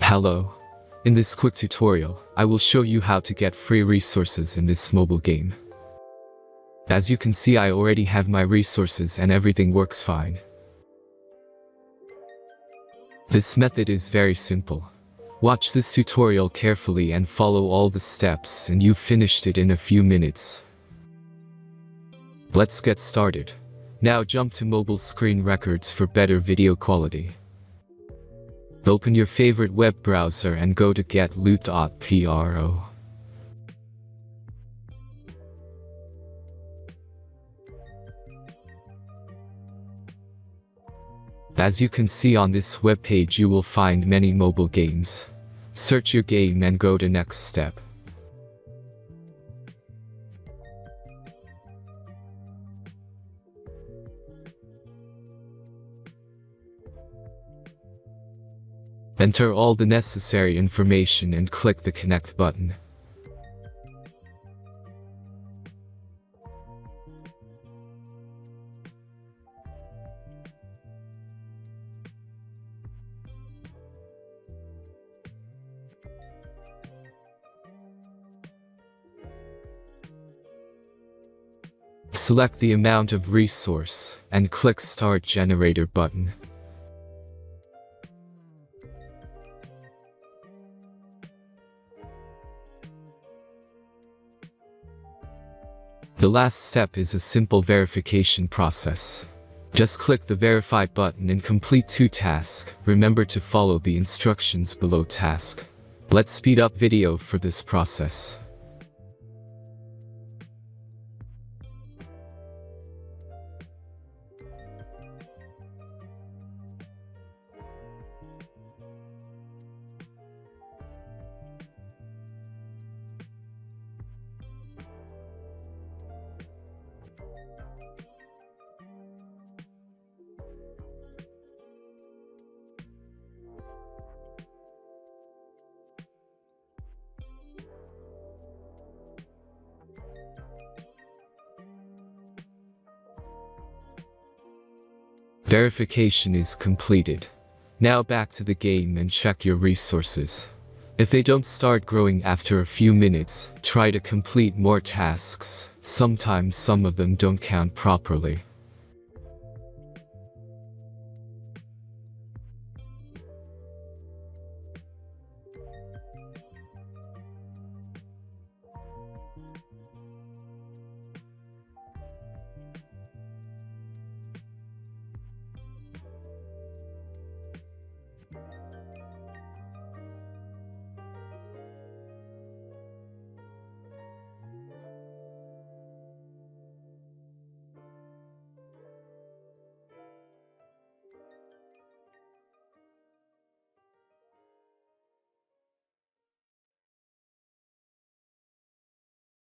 Hello. In this quick tutorial, I will show you how to get free resources in this mobile game. As you can see, I already have my resources and everything works fine. This method is very simple. Watch this tutorial carefully and follow all the steps and you've finished it in a few minutes. Let's get started. Now jump to mobile screen records for better video quality. Open your favorite web browser and go to getloot.pro. As you can see on this web page, you will find many mobile games. Search your game and go to next step. Enter all the necessary information and click the connect button. Select the amount of resource and click Start Generator button. The last step is a simple verification process. Just click the Verify button and complete 2 tasks. Remember to follow the instructions below task. Let's speed up video for this process. Verification is completed. Now back to the game and check your resources. If they don't start growing after a few minutes, try to complete more tasks. Sometimes some of them don't count properly.